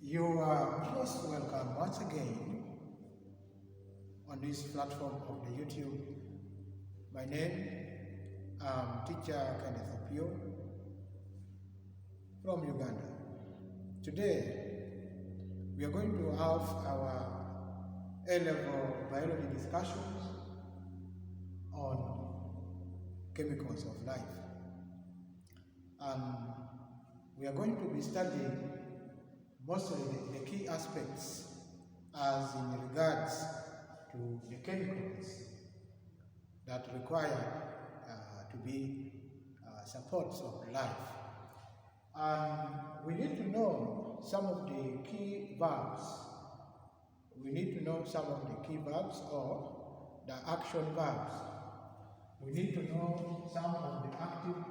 You are most welcome once again on this platform of the YouTube. My name is Teacher Kenneth Opio from Uganda. Today we are going to have our A-level biology discussions on chemicals of life. And we are going to be studying mostly the key aspects as in regards to the chemicals that require to be supports of life. And we need to know some of the key verbs. We need to know some of the key verbs or the action verbs. We need to know some of the active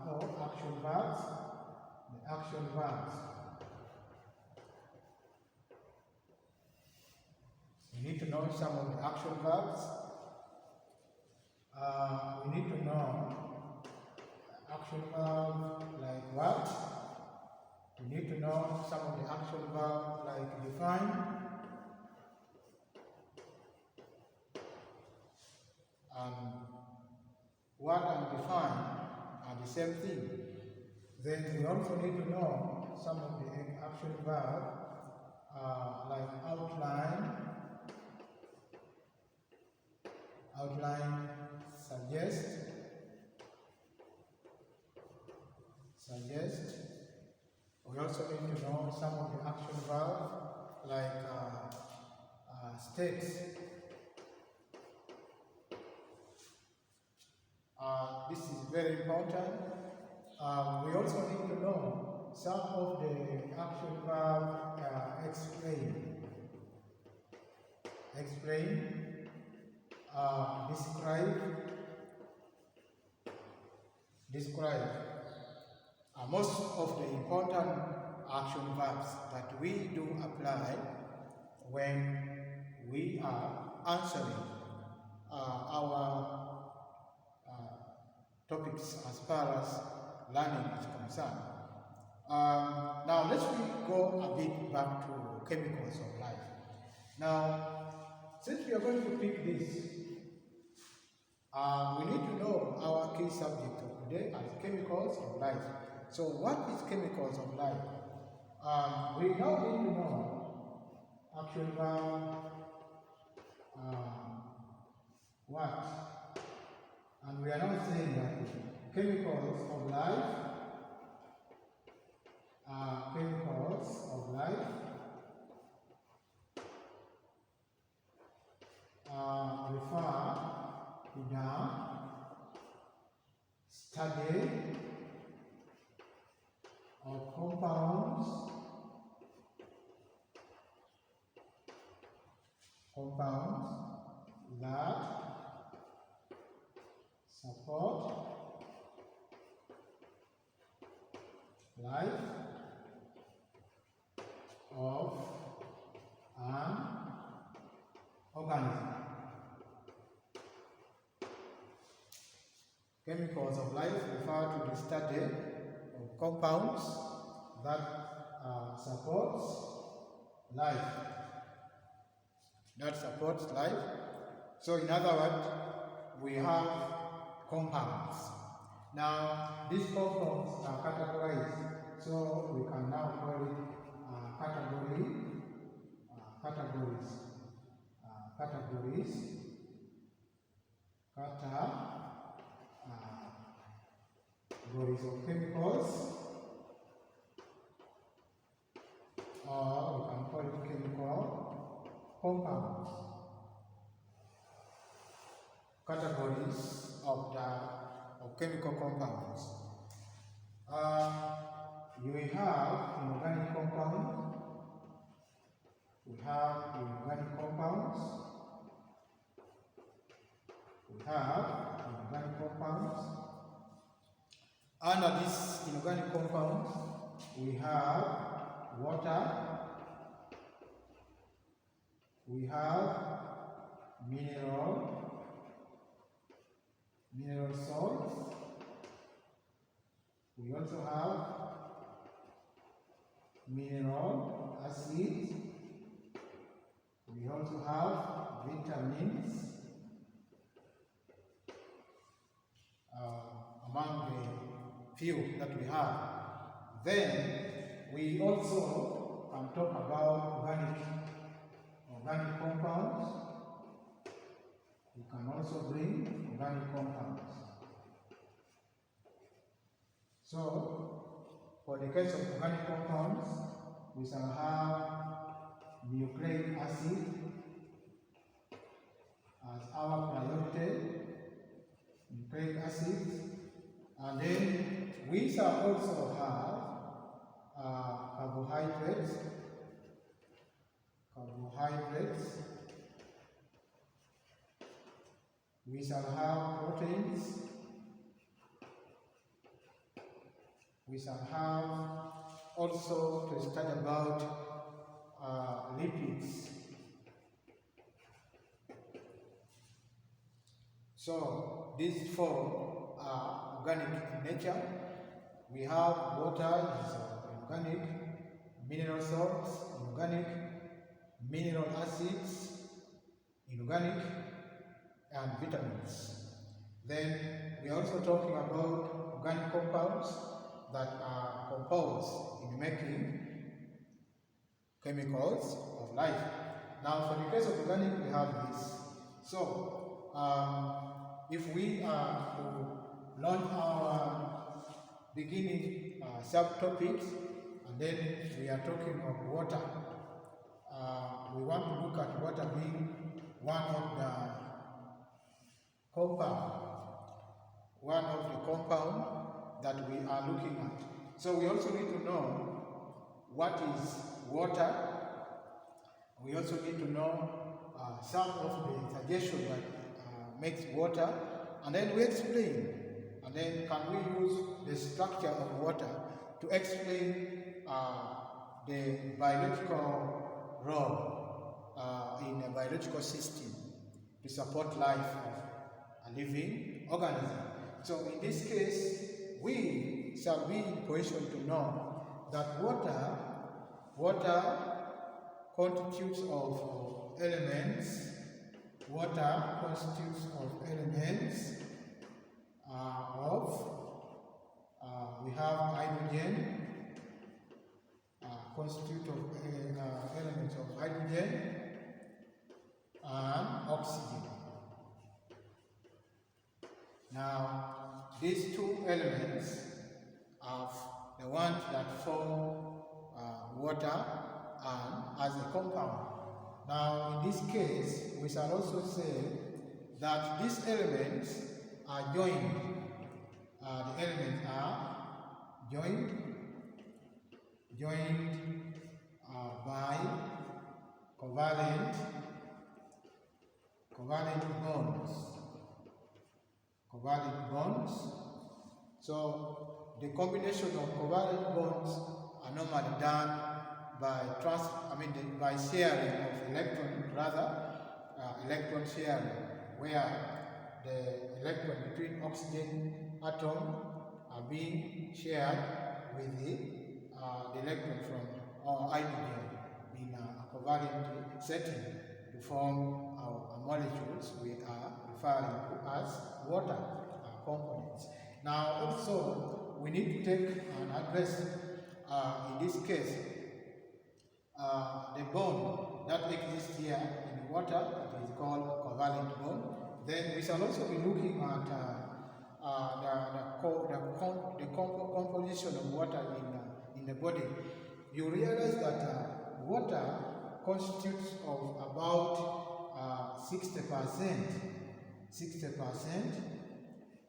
or action verbs, the action verbs. We need to know some of the action verbs. We need to know action verb like what. We need to know some of the action verb like define, and what and define are the same thing. Then we also need to know some of the action verb like outline, suggest. We also need to know some of the action verbs like states. This is very important. We also need to know some of the action verb explain, describe. Most of the important action verbs that we do apply when we are answering our topics as far as learning is concerned. Now let's go a bit back to chemicals of life. Now, since we are going to pick this, we need to know our key subject of today as chemicals of life. So what is chemicals of life? We now need to know action verb, what, and we are now saying that chemicals of life refer to the study of compounds that support life of an organism. Chemicals of life refer to the study of compounds that supports life. So in other words, we have compounds. Now these compounds are categorized, so we can now call it categories. Categories of chemicals, or we can call it chemical compounds. Categories of chemical compounds. We have inorganic compounds. Under these inorganic compounds, we have water, we have mineral salts, we also have mineral acids. We also have vitamins among the few that we have. Then we also can talk about organic compounds. We can also bring organic compounds. So, for the case of organic compounds, we shall have nucleic acid as our priority, nucleic acids, and then we shall also have carbohydrates. We shall have proteins. We shall have also to study about lipids. So these four are organic in nature. We have water, is organic, mineral salts, inorganic, mineral acids, inorganic, and vitamins. Then we are also talking about organic compounds that are composed in making chemicals of life. Now, for the case of organic, we have this. So, if we are to launch our beginning subtopics, and then we are talking of water, we want to look at water being one of the compound that we are looking at. So we also need to know what is water. We also need to know some of the suggestions that makes water, and then we explain. And then can we use the structure of water to explain the biological role in a biological system to support life of a living organism. So in this case, we shall be in position to know that water constitutes of elements. Water constitutes of elements we have hydrogen, constitute of elements of hydrogen and oxygen. Now, these two elements are the ones that form water and as a compound. Now, in this case, we shall also say that these elements are joined. The elements are joined by covalent bonds. So the combination of covalent bonds are normally done by by sharing of electron sharing, where the electron between oxygen atom are being shared with the electron from hydrogen in a covalent setting to form our molecules we are referring to as water components. Now also we need to take and address in this case the bond that exists here in water. It is called covalent bond. Then we shall also be looking at the composition of water in the body. You realize that water constitutes of about 60%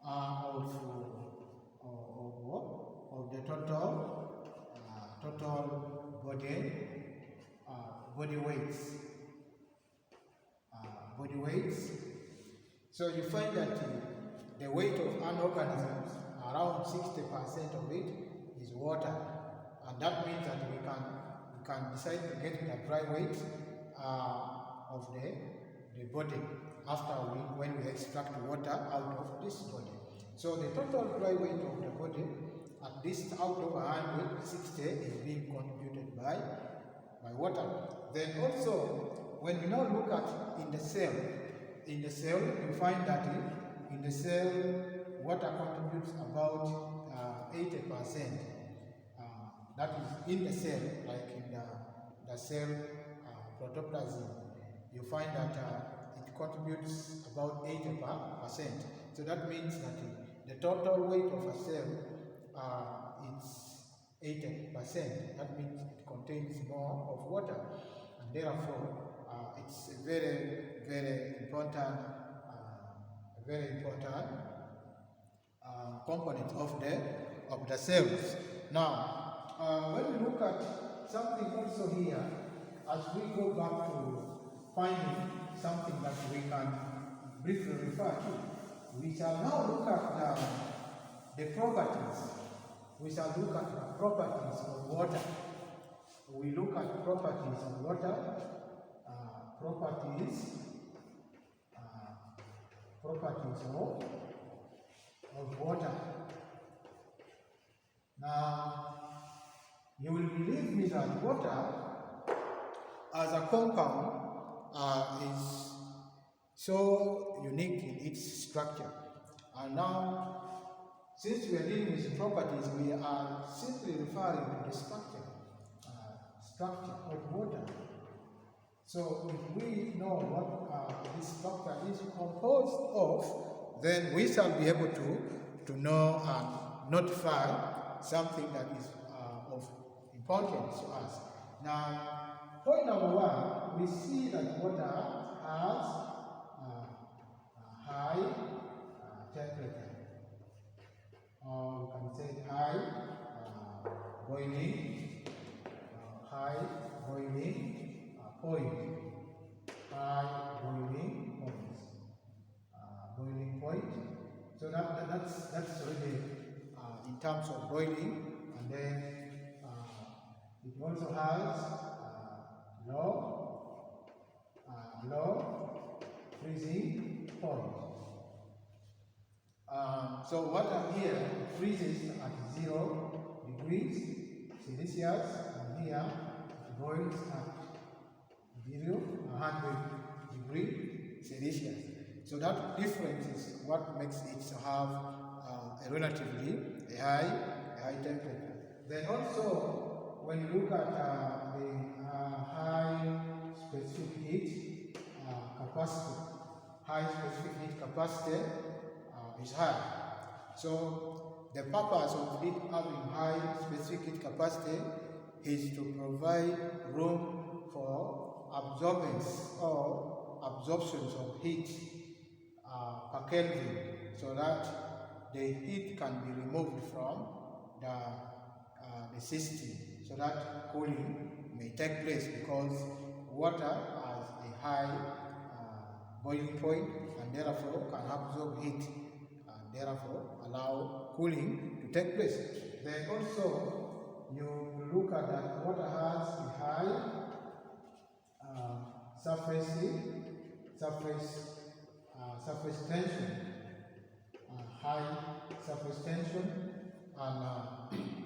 of the total body weights. So you find that the weight of an organism, around 60% of it is water, and that means that we can decide to get the dry weight of the body after when we extract water out of this body. So the total dry weight of the body, at least out of 160, is being contributed by by water. Then also, when we now look at in the cell, you find that in the cell, water contributes about 80%. That is in the cell, like in the cell protoplasm. You find that it contributes about 80%. So that means that the total weight of a cell is 80%. That means it contains more of water, and therefore it's a very important component of the cells. Now, when we look at something also here, as we go back to finding something that we can briefly refer to, we shall now look at the properties. We shall look at the properties of water. We look at properties of water, properties of water. Now, you will believe me that water as a compound is so unique in its structure. And now, since we are dealing with properties, we are simply referring to the structure of water. So if we know what this structure is composed of, then we shall be able to know and notify something that is of importance to us. Now, point number one, we see that water has a high temperature, or we can say high boiling point. Boiling point. So that's already in terms of boiling, and then it also has low freezing point. So water here freezes at 0 degrees Celsius, and here it boils at 100 degrees Celsius. So that difference is what makes it have a relatively high temperature. Then also, when you look at the high specific heat capacity is high. So the purpose of it having high specific heat capacity is to provide room for absorbance or absorptions of heat per Kelvin, so that the heat can be removed from the system, so that cooling may take place, because water has a high boiling point and therefore can absorb heat and therefore allow cooling to take place. Then also you look at that water has a high surface tension, high surface tension, and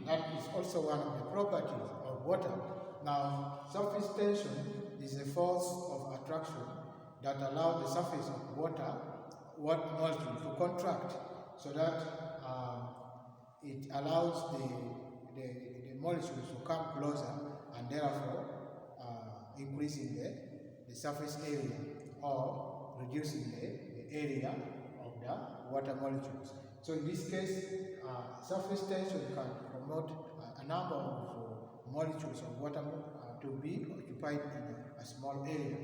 that is also one of the properties of water. Now, surface tension is a force of attraction that allows the surface of water molecule to contract, so that it allows the molecules to come closer, and therefore increasing the surface area or reducing the area of the water molecules. So in this case, surface tension can promote a number of molecules of water to be occupied in a small area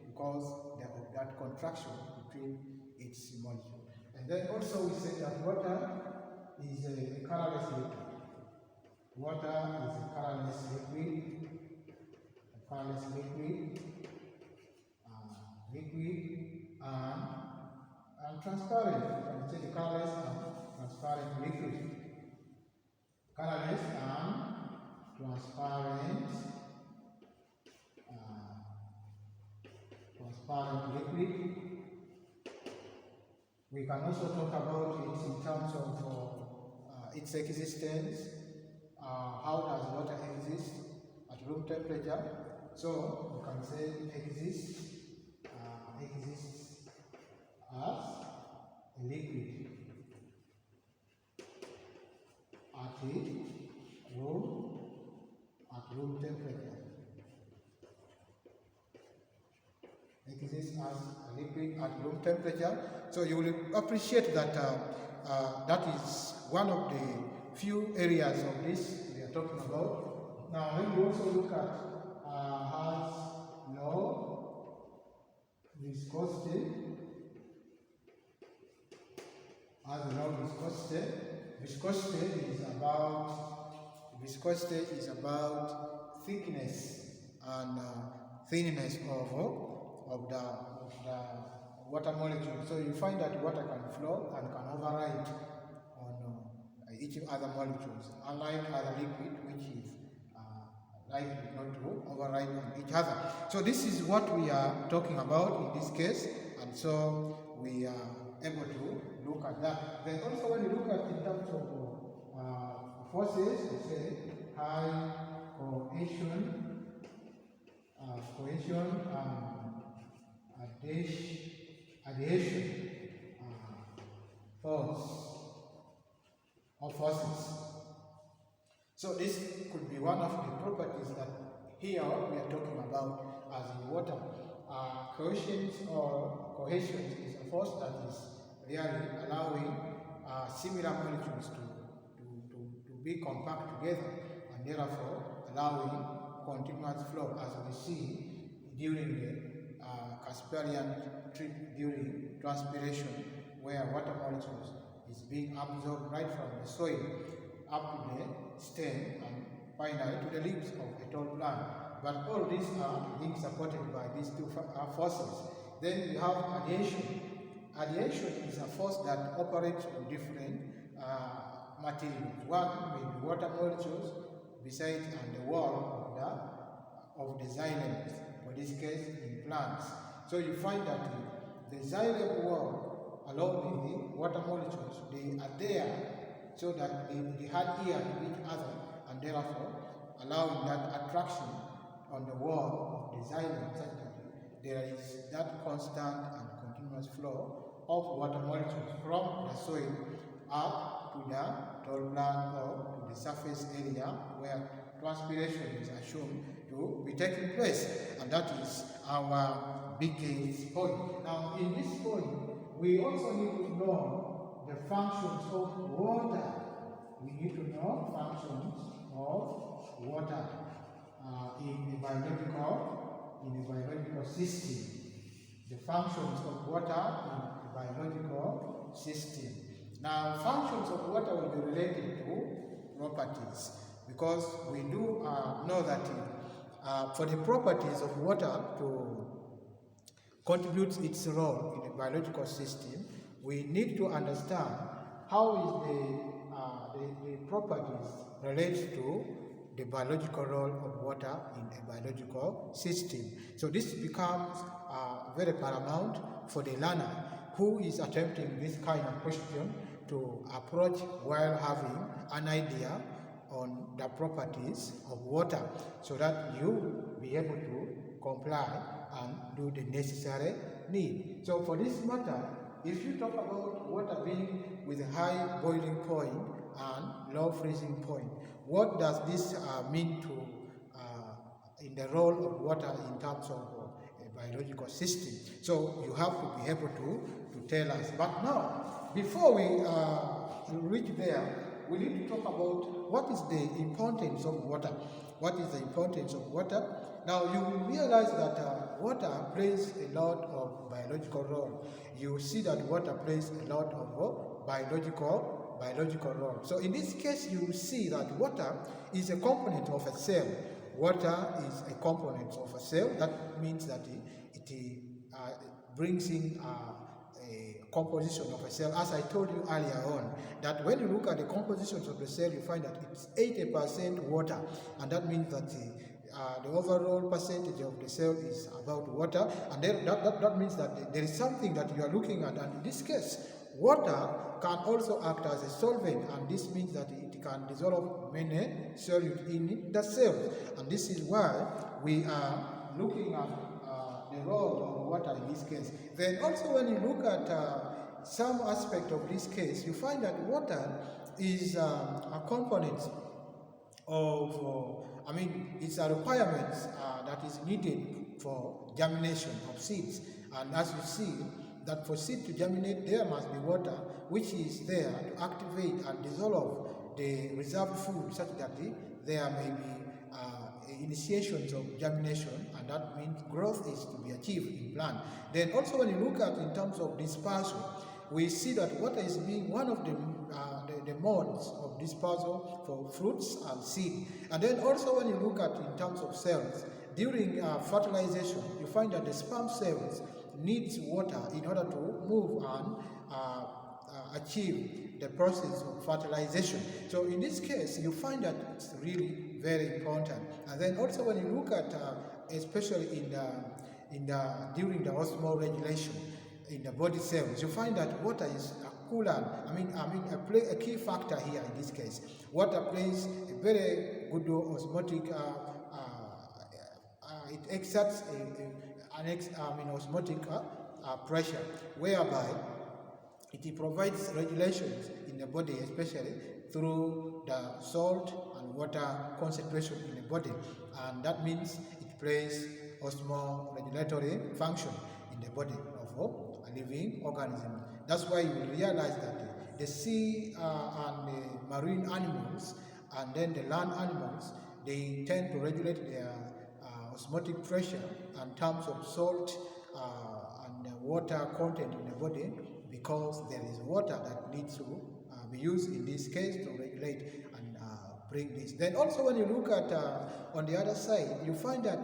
because of that contraction between its molecules. And then also we say that water is a colorless liquid. Water is a colorless liquid, and transparent. You can say the colorless and transparent liquid. Colorless and transparent liquid. We can also talk about it in terms of its existence. How does water exist at room temperature? So you can say exists as a liquid at room temperature. Exists as a liquid at room temperature. So you will appreciate that that is one of the few areas of this we are talking about. Now when you also look at has low viscosity, viscosity is about thickness and thinness of the water molecule. So you find that water can flow and can override on each other molecules, unlike other liquid which is likely not to override on each other. So this is what we are talking about in this case, and so we are able to look at that. Then also when you look at in terms of forces, we say high cohesion adhesion force or forces. So this could be one of the properties that here we are talking about as in water. Cohesion is a force that is really allowing similar molecules to be compact together, and therefore allowing continuous flow, as we see during the Casparian trip during transpiration, where water molecules is being absorbed right from the soil up to the stem and finally to the leaves of a tall plant. But all these are being supported by these two forces. Then we have adhesion. Adhesion is a force that operates on different materials. One may be water molecules beside and the wall of the xylem, for this case in plants. So you find that the xylem wall along with the water molecules, they are there so that they adhere to each other, and therefore allowing that attraction on the wall of the xylem, such that there is that constant and continuous flow of water molecules from the soil up to the tall plant or to the surface area where transpiration is assumed to be taking place, and that is our biggest point. Now in this point, we also need to know the functions of water. We need to know functions of water in a biological system. The functions of water in a biological system. Now, functions of water will be related to properties, because we do know that for the properties of water to contribute its role in a biological system, we need to understand how is the properties relate to the biological role of water in a biological system. So this becomes very paramount for the learner who is attempting this kind of question to approach while having an idea on the properties of water, so that you be able to comply and do the necessary need. So for this matter, if you talk about water being with a high boiling point and low freezing point, what does this mean to in the role of water in terms of a biological system? So you have to be able to tell us. But now, before we reach there, we need to talk about what is the importance of water. What is the importance of water? Now you will realize that water plays a lot of biological role. You see that water plays a lot of biological role. So in this case, you will see that water is a component of a cell. Water is a component of a cell. That means that it brings in a composition of a cell. As I told you earlier on, that when you look at the compositions of the cell, you find that it's 80% water, and that means that the overall percentage of the cell is about water, and then that means that there is something that you are looking at, and in this case, water can also act as a solvent, and this means that it can dissolve many solutes in the cells. And this is why we are looking at the role of water in this case. Then also when you look at some aspect of this case, you find that water is a component of, it's a requirement that is needed for germination of seeds. And as you see, that for seed to germinate, there must be water, which is there to activate and dissolve the reserved food such that there may be initiations of germination, and that means growth is to be achieved in plant. Then also when you look at in terms of dispersal, we see that water is being one of the modes of dispersal for fruits and seed. And then also when you look at in terms of cells, during fertilization, you find that the sperm cells needs water in order to move and achieve the process of fertilization. So in this case, you find that it's really very important. And then also when you look at, especially during the osmotic regulation in the body cells, you find that water is a coolant. A key factor here in this case. Water plays a very good osmotic. It exerts an osmotic pressure, whereby it provides regulations in the body, especially through the salt and water concentration in the body, and that means it plays osmoregulatory function in the body of a living organism. That's why you realize that the sea and the marine animals and then the land animals, they tend to regulate their osmotic pressure in terms of salt and water content in the body, because there is water that needs to be used in this case to regulate and bring this. Then also when you look at on the other side, you find that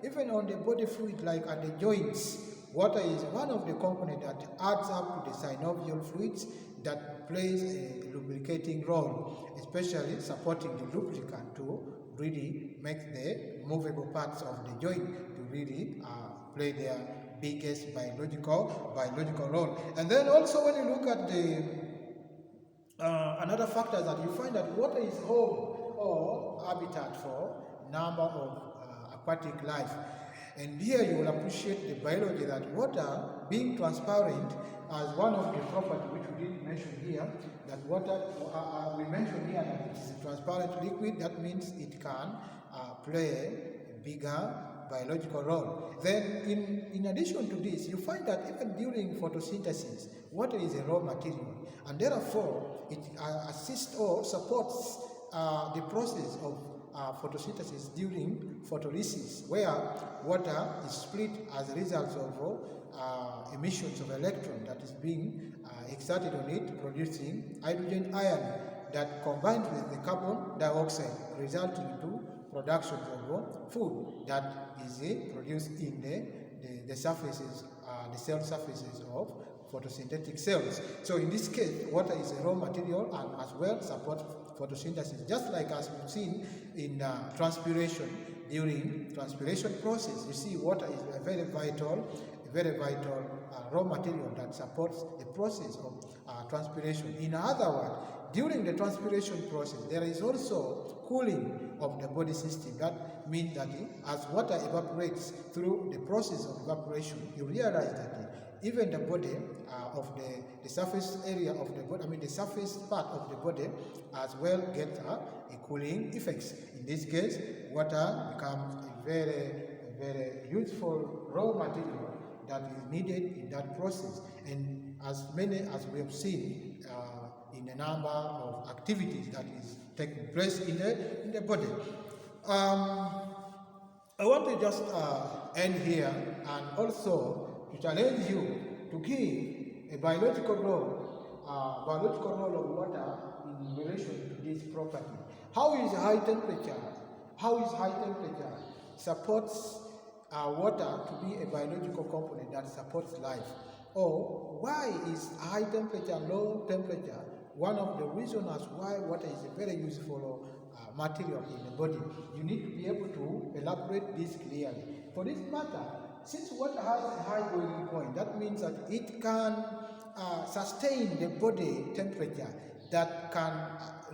even on the body fluid, like at the joints, water is one of the components that adds up to the synovial fluids that plays a lubricating role, especially supporting the lubricant to really make the movable parts of the joint to really play their biggest biological role. And then also when you look at the another factor, that you find that water is home or habitat for number of aquatic life. And here you will appreciate the biology that water being transparent as one of the properties which we didn't mention here, that water, we mentioned here that it is a transparent liquid. That means it can play a bigger biological role. Then in addition to this, you find that even during photosynthesis, water is a raw material, and therefore it assists or supports the process of photosynthesis during photolysis, where water is split as a result of emissions of electron that is being exerted on it, producing hydrogen ion that combines with the carbon dioxide, resulting into production of food that is produced in the surfaces, the cell surfaces of photosynthetic cells. So in this case, water is a raw material and as well supports photosynthesis, just like as we've seen in transpiration. During transpiration process, you see water is a very vital raw material that supports the process of transpiration. In other words, during the transpiration process, there is also cooling of the body system. That means that as water evaporates through the process of evaporation, you realize that even the body of the surface area of the body, the surface part of the body as well gets a cooling effects. In this case, water becomes a very useful raw material that is needed in that process, and as many as we have seen in a number of activities that is taking place in the body. I want to just end here and also to challenge you to give a biological role of water in relation to this property. How is high temperature supports water to be a biological component that supports life? Or why is high temperature, low temperature one of the reasons as why water is a very useful material in the body? You need to be able to elaborate this clearly. For this matter, since water has a high boiling point, that means that it can sustain the body temperature that can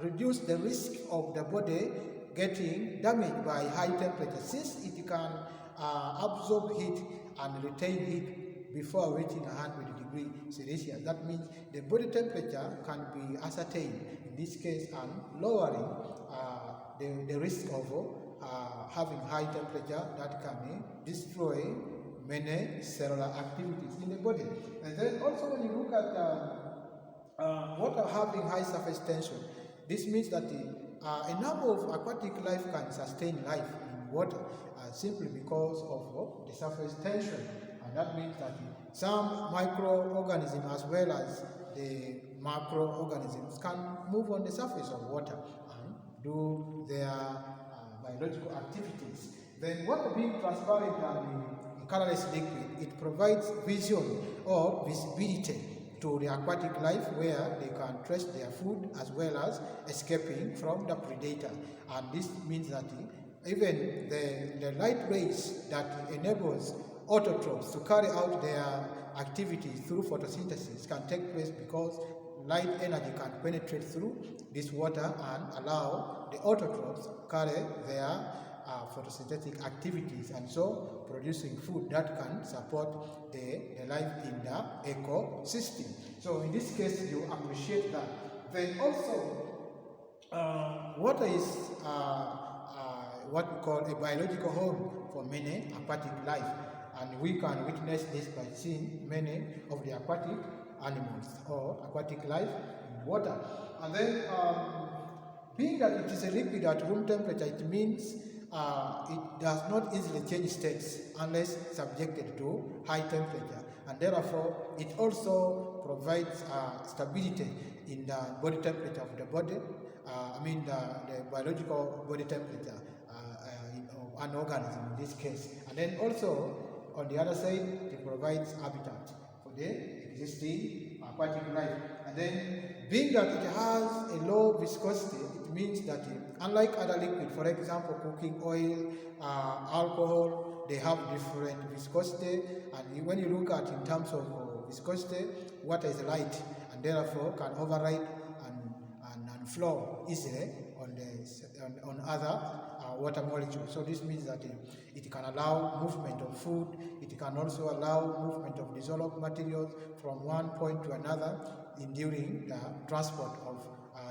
reduce the risk of the body getting damaged by high temperature, since it can absorb heat and retain heat before reaching 100 degrees Celsius. That means the body temperature can be ascertained in this case, and lowering the risk of having high temperature that can destroy many cellular activities in the body. And then also when you look at water having high surface tension, this means that a number of aquatic life can sustain life in water simply because of the surface tension. And that means that some microorganisms as well as the macroorganisms can move on the surface of water and do their biological activities. Then water being transparent and a colorless liquid, it provides vision or visibility to the aquatic life, where they can trace their food as well as escaping from the predator. And this means that even the light rays that enables autotrophs to carry out their activities through photosynthesis can take place because light energy can penetrate through this water and allow the autotrophs carry their photosynthetic activities, and so producing food that can support the life in the ecosystem. So in this case, you appreciate that. Then also, water is what we call a biological home for many aquatic life, and we can witness this by seeing many of the aquatic animals or aquatic life in water. And then, being that it is a liquid at room temperature, it means it does not easily change states unless subjected to high temperature, and therefore it also provides stability in the body temperature of the body, the biological body temperature of an organism in this case. And then also on the other side, it provides habitat for the existing aquatic life. And then, being that it has a low viscosity, it means that unlike other liquids, for example cooking oil, alcohol, they have different viscosity. And when you look at in terms of viscosity, water is light and therefore can override and flow easily on other water molecules. So this means that it can allow movement of food. It can also allow movement of dissolved materials from one point to another during the transport of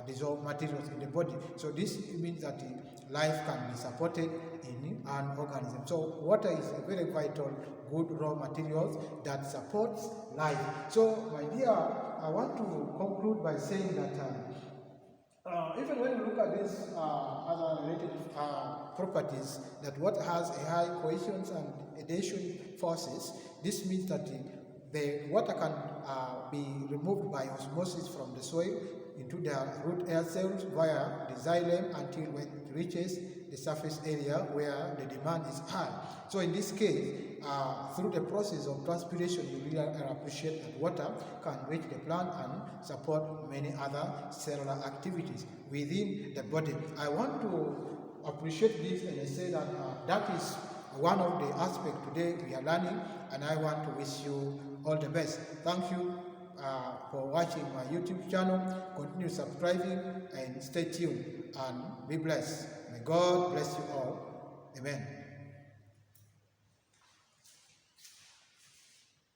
dissolved materials in the body. So this means that life can be supported in an organism. So water is a very vital, good raw materials that supports life. So my dear, I want to conclude by saying that even when you look at these other related properties, that water has a high cohesion and adhesion forces, this means that the water can be removed by osmosis from the soil into the root air cells via the xylem until when it reaches the surface area where the demand is high. So in this case, through the process of transpiration, you really appreciate that water can reach the plant and support many other cellular activities within the body. I want to appreciate this and I say that that is one of the aspects today we are learning, and I want to wish you all the best. Thank you for watching my YouTube channel. Continue subscribing and stay tuned and be blessed. May God bless you all. Amen.